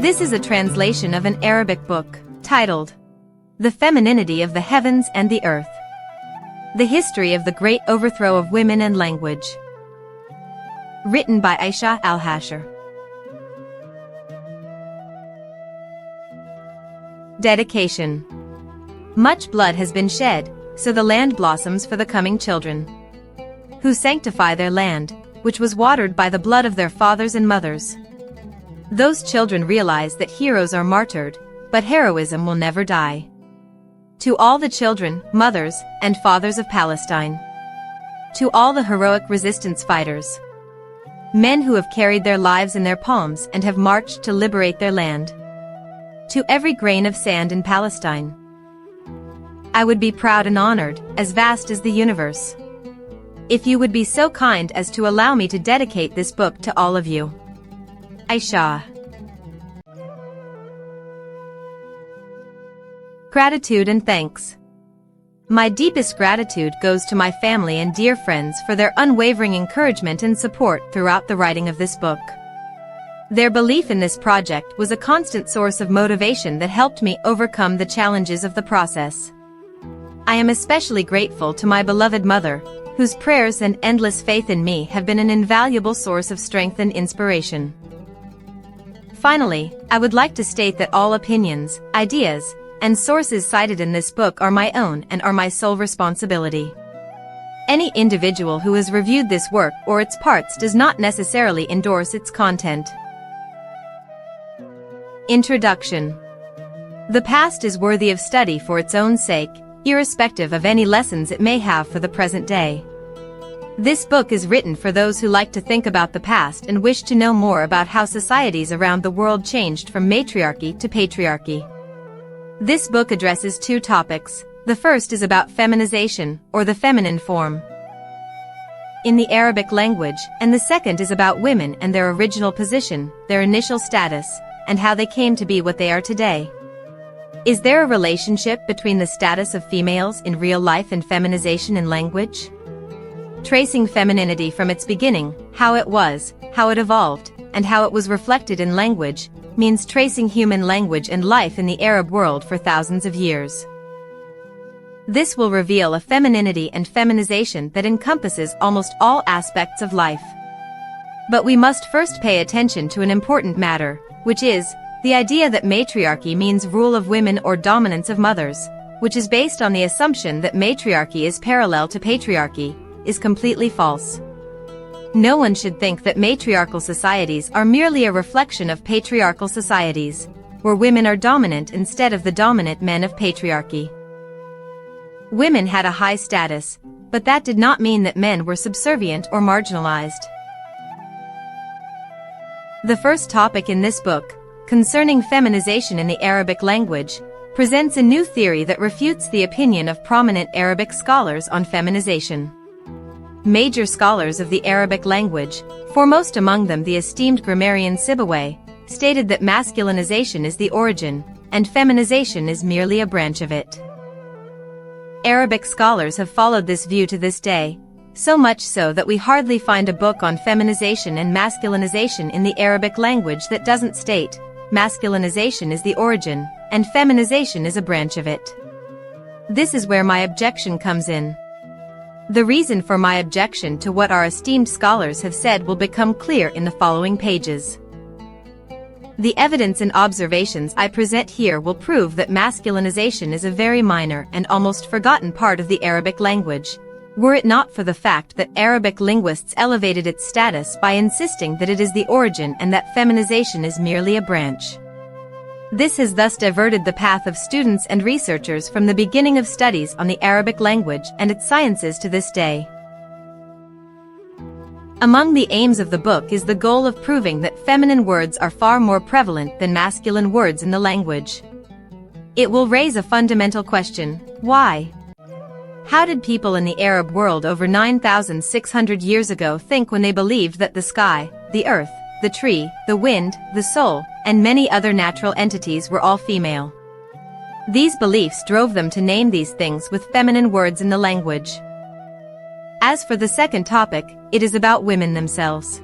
This is a translation of an Arabic book, titled The Femininity of the Heavens and the Earth. The History of the Great Overthrow of Women and Language. Written by Ayshah Alhashr. Dedication. Much blood has been shed, so the land blossoms for the coming children, who sanctify their land, which was watered by the blood of their fathers and mothers. Those children realize that heroes are martyred, but heroism will never die. To all the children, mothers, and fathers of Palestine. To all the heroic resistance fighters. Men who have carried their lives in their palms and have marched to liberate their land. To every grain of sand in Palestine. I would be proud and honored, as vast as the universe, if you would be so kind as to allow me to dedicate this book to all of you. Ayshah. Gratitude and thanks. My deepest gratitude goes to my family and dear friends for their unwavering encouragement and support throughout the writing of this book. Their belief in this project was a constant source of motivation that helped me overcome the challenges of the process. I am especially grateful to my beloved mother, whose prayers and endless faith in me have been an invaluable source of strength and inspiration. Finally, I would like to state that all opinions, ideas, and sources cited in this book are my own and are my sole responsibility. Any individual who has reviewed this work or its parts does not necessarily endorse its content. Introduction. The past is worthy of study for its own sake, irrespective of any lessons it may have for the present day. This book is written for those who like to think about the past and wish to know more about how societies around the world changed from matriarchy to patriarchy. This book addresses two topics. The first is about feminization, or the feminine form, in the Arabic language, and the second is about women and their original position, their initial status, and how they came to be what they are today. Is there a relationship between the status of females in real life and feminization in language? Tracing femininity from its beginning, how it was, how it evolved, and how it was reflected in language, means tracing human language and life in the Arab world for thousands of years. This will reveal a femininity and feminization that encompasses almost all aspects of life. But we must first pay attention to an important matter, which is the idea that matriarchy means rule of women or dominance of mothers, which is based on the assumption that matriarchy is parallel to patriarchy, is completely false. No one should think that matriarchal societies are merely a reflection of patriarchal societies, where women are dominant instead of the dominant men of patriarchy. Women had a high status, but that did not mean that men were subservient or marginalized. The first topic in this book, concerning feminization in the Arabic language, presents a new theory that refutes the opinion of prominent Arabic scholars on feminization. Major scholars of the Arabic language, foremost among them the esteemed grammarian Sibawayh, stated that masculinization is the origin, and feminization is merely a branch of it. Arabic scholars have followed this view to this day, so much so that we hardly find a book on feminization and masculinization in the Arabic language that doesn't state, masculinization is the origin, and feminization is a branch of it. This is where my objection comes in. The reason for my objection to what our esteemed scholars have said will become clear in the following pages. The evidence and observations I present here will prove that masculinization is a very minor and almost forgotten part of the Arabic language, were it not for the fact that Arabic linguists elevated its status by insisting that it is the origin and that feminization is merely a branch. This has thus diverted the path of students and researchers from the beginning of studies on the Arabic language and its sciences to this day. Among the aims of the book is the goal of proving that feminine words are far more prevalent than masculine words in the language. It will raise a fundamental question: why? How did people in the Arab world over 9,600 years ago think when they believed that the sky, the earth, the tree, the wind, the soul, and many other natural entities were all female? These beliefs drove them to name these things with feminine words in the language. As for the second topic, it is about women themselves.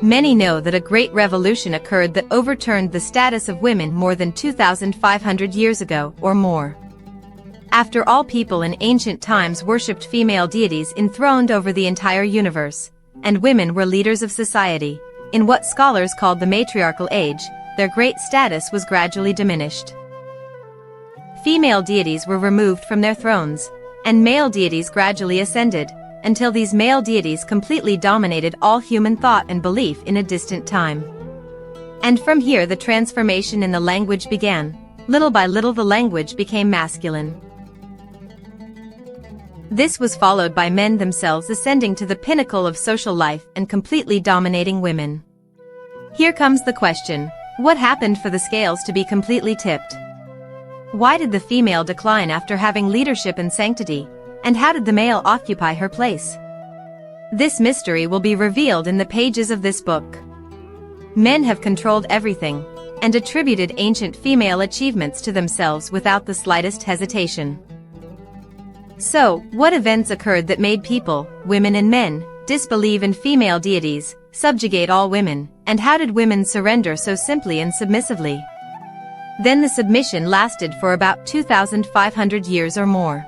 Many know that a great revolution occurred that overturned the status of women more than 2,500 years ago or more. After all, people in ancient times worshipped female deities enthroned over the entire universe, and women were leaders of society. In what scholars called the matriarchal age, their great status was gradually diminished. Female deities were removed from their thrones, and male deities gradually ascended, until these male deities completely dominated all human thought and belief in a distant time. And from here the transformation in the language began. Little by little the language became masculine. This was followed by men themselves ascending to the pinnacle of social life and completely dominating women. Here comes the question: what happened for the scales to be completely tipped? Why did the female decline after having leadership and sanctity, and how did the male occupy her place? This mystery will be revealed in the pages of this book. Men have controlled everything, and attributed ancient female achievements to themselves without the slightest hesitation. So, what events occurred that made people, women and men, disbelieve in female deities, subjugate all women, and how did women surrender so simply and submissively? Then the submission lasted for about 2,500 years or more.